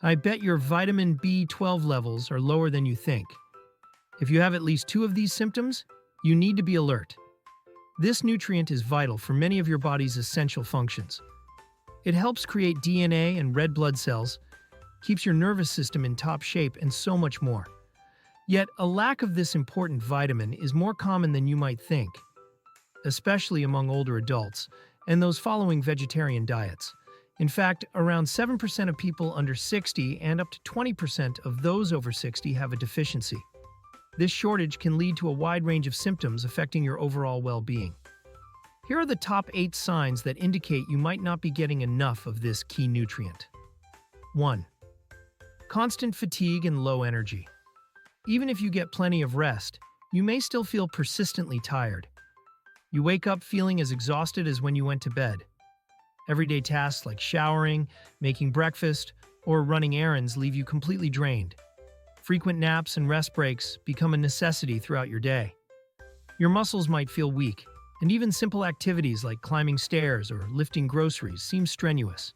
I bet your vitamin B12 levels are lower than you think. If you have at least two of these symptoms, you need to be alert. This nutrient is vital for many of your body's essential functions. It helps create DNA and red blood cells, keeps your nervous system in top shape, and so much more. Yet, a lack of this important vitamin is more common than you might think, especially among older adults and those following vegetarian diets. In fact, around 7% of people under 60 and up to 20% of those over 60 have a deficiency. This shortage can lead to a wide range of symptoms affecting your overall well-being. Here are the top 8 signs that indicate you might not be getting enough of this key nutrient. 1. Constant fatigue and low energy. Even if you get plenty of rest, you may still feel persistently tired. You wake up feeling as exhausted as when you went to bed. Everyday tasks like showering, making breakfast, or running errands leave you completely drained. Frequent naps and rest breaks become a necessity throughout your day. Your muscles might feel weak, and even simple activities like climbing stairs or lifting groceries seem strenuous.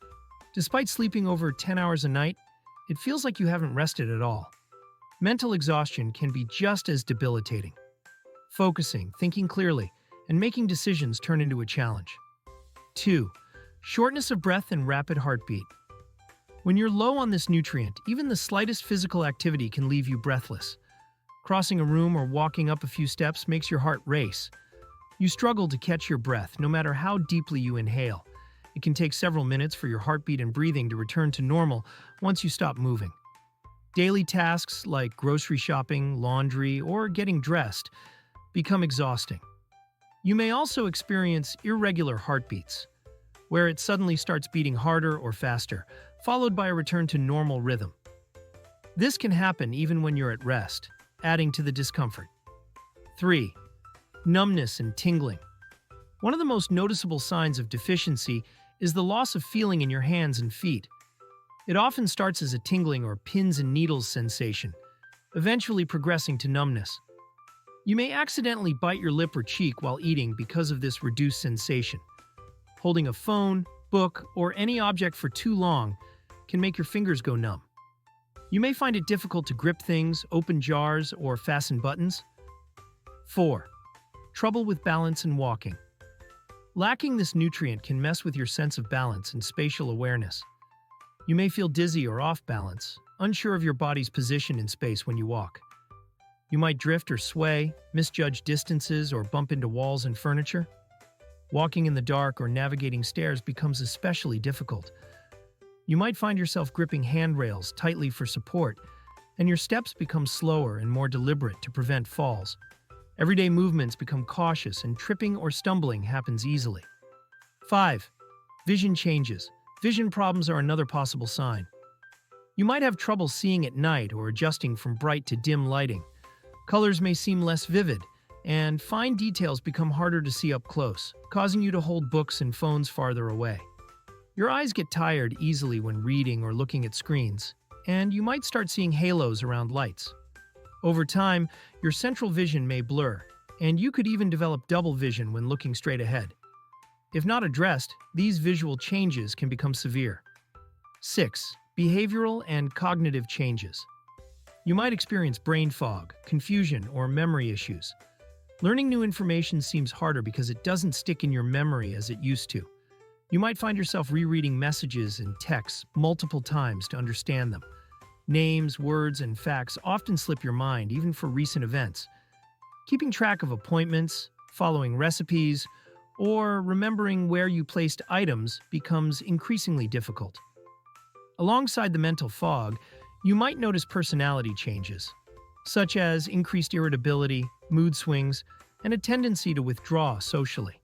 Despite sleeping over 10 hours a night, it feels like you haven't rested at all. Mental exhaustion can be just as debilitating. Focusing, thinking clearly, and making decisions turn into a challenge. 2. Shortness of breath and rapid heartbeat. When you're low on this nutrient, even the slightest physical activity can leave you breathless. Crossing a room or walking up a few steps makes your heart race. You struggle to catch your breath no matter how deeply you inhale. It can take several minutes for your heartbeat and breathing to return to normal once you stop moving. Daily tasks like grocery shopping, laundry, or getting dressed become exhausting. You may also experience irregular heartbeats, where it suddenly starts beating harder or faster, followed by a return to normal rhythm. This can happen even when you're at rest, adding to the discomfort. 3. Numbness and tingling. One of the most noticeable signs of deficiency is the loss of feeling in your hands and feet. It often starts as a tingling or pins and needles sensation, eventually progressing to numbness. You may accidentally bite your lip or cheek while eating because of this reduced sensation. Holding a phone, book, or any object for too long can make your fingers go numb. You may find it difficult to grip things, open jars, or fasten buttons. 4. Trouble with balance and walking. Lacking this nutrient can mess with your sense of balance and spatial awareness. You may feel dizzy or off balance, unsure of your body's position in space when you walk. You might drift or sway, misjudge distances, or bump into walls and furniture. Walking in the dark or navigating stairs becomes especially difficult. You might find yourself gripping handrails tightly for support, and your steps become slower and more deliberate to prevent falls. Everyday movements become cautious, and tripping or stumbling happens easily. 5. Vision changes. Vision problems are another possible sign. You might have trouble seeing at night or adjusting from bright to dim lighting. Colors may seem less vivid, and fine details become harder to see up close, causing you to hold books and phones farther away. Your eyes get tired easily when reading or looking at screens, and you might start seeing halos around lights. Over time, your central vision may blur, and you could even develop double vision when looking straight ahead. If not addressed, these visual changes can become severe. 6. Behavioral and cognitive changes. You might experience brain fog, confusion, or memory issues. Learning new information seems harder because it doesn't stick in your memory as it used to. You might find yourself rereading messages and texts multiple times to understand them. Names, words, and facts often slip your mind, even for recent events. Keeping track of appointments, following recipes, or remembering where you placed items becomes increasingly difficult. Alongside the mental fog, you might notice personality changes, such as increased irritability, mood swings, and a tendency to withdraw socially.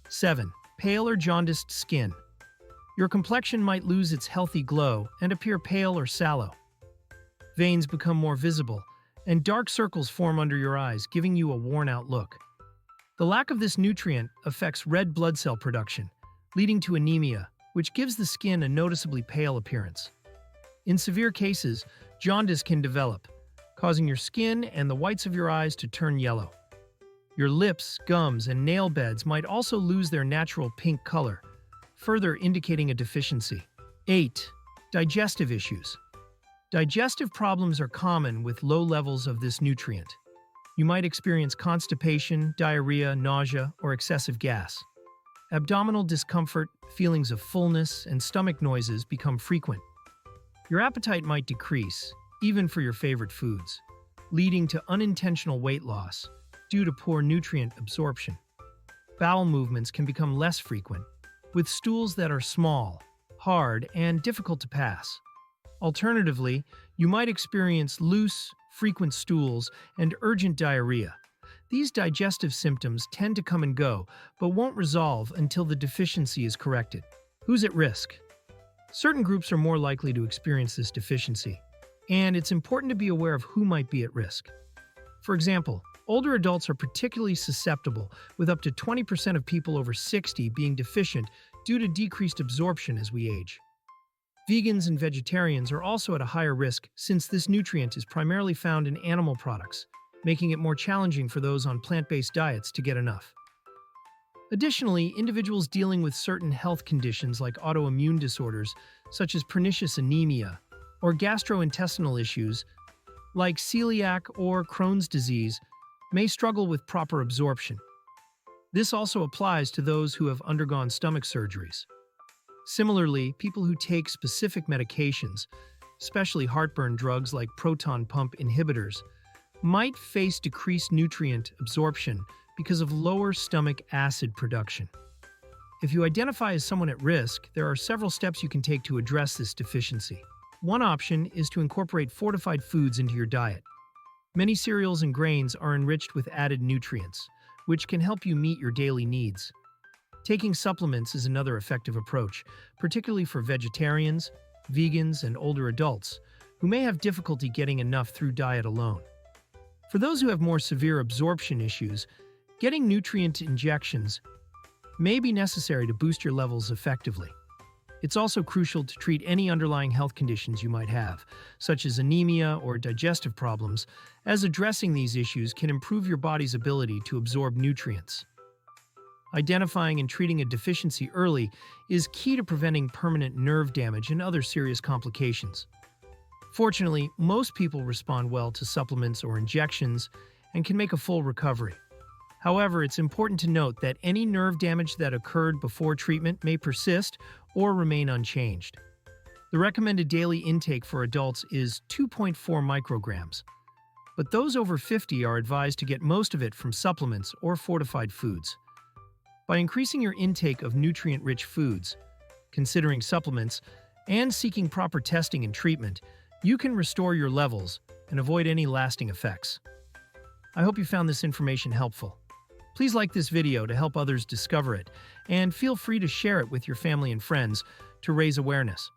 7. Pale or jaundiced skin. Your complexion might lose its healthy glow and appear pale or sallow. Veins become more visible, and dark circles form under your eyes, giving you a worn-out look. The lack of this nutrient affects red blood cell production, leading to anemia, which gives the skin a noticeably pale appearance. In severe cases, jaundice can develop, causing your skin and the whites of your eyes to turn yellow. Your lips, gums, and nail beds might also lose their natural pink color, further indicating a deficiency. 8. Digestive issues. Digestive problems are common with low levels of this nutrient. You might experience constipation, diarrhea, nausea, or excessive gas. Abdominal discomfort, feelings of fullness, and stomach noises become frequent. Your appetite might decrease, even for your favorite foods, leading to unintentional weight loss due to poor nutrient absorption. Bowel movements can become less frequent, with stools that are small, hard, and difficult to pass. Alternatively, you might experience loose, frequent stools and urgent diarrhea. These digestive symptoms tend to come and go, but won't resolve until the deficiency is corrected. Who's at risk? Certain groups are more likely to experience this deficiency, and it's important to be aware of who might be at risk. For example, older adults are particularly susceptible, with up to 20% of people over 60 being deficient due to decreased absorption as we age. Vegans and vegetarians are also at a higher risk since this nutrient is primarily found in animal products, making it more challenging for those on plant-based diets to get enough. Additionally, individuals dealing with certain health conditions like autoimmune disorders, such as pernicious anemia, or gastrointestinal issues, like celiac or Crohn's disease, may struggle with proper absorption. This also applies to those who have undergone stomach surgeries. Similarly, people who take specific medications, especially heartburn drugs like proton pump inhibitors, might face decreased nutrient absorption because of lower stomach acid production. If you identify as someone at risk, there are several steps you can take to address this deficiency. One option is to incorporate fortified foods into your diet. Many cereals and grains are enriched with added nutrients, which can help you meet your daily needs. Taking supplements is another effective approach, particularly for vegetarians, vegans, and older adults who may have difficulty getting enough through diet alone. For those who have more severe absorption issues, getting nutrient injections may be necessary to boost your levels effectively. It's also crucial to treat any underlying health conditions you might have, such as anemia or digestive problems, as addressing these issues can improve your body's ability to absorb nutrients. Identifying and treating a deficiency early is key to preventing permanent nerve damage and other serious complications. Fortunately, most people respond well to supplements or injections and can make a full recovery. However, it's important to note that any nerve damage that occurred before treatment may persist or remain unchanged. The recommended daily intake for adults is 2.4 micrograms, but those over 50 are advised to get most of it from supplements or fortified foods. By increasing your intake of nutrient-rich foods, considering supplements, and seeking proper testing and treatment, you can restore your levels and avoid any lasting effects. I hope you found this information helpful. Please like this video to help others discover it, and feel free to share it with your family and friends to raise awareness.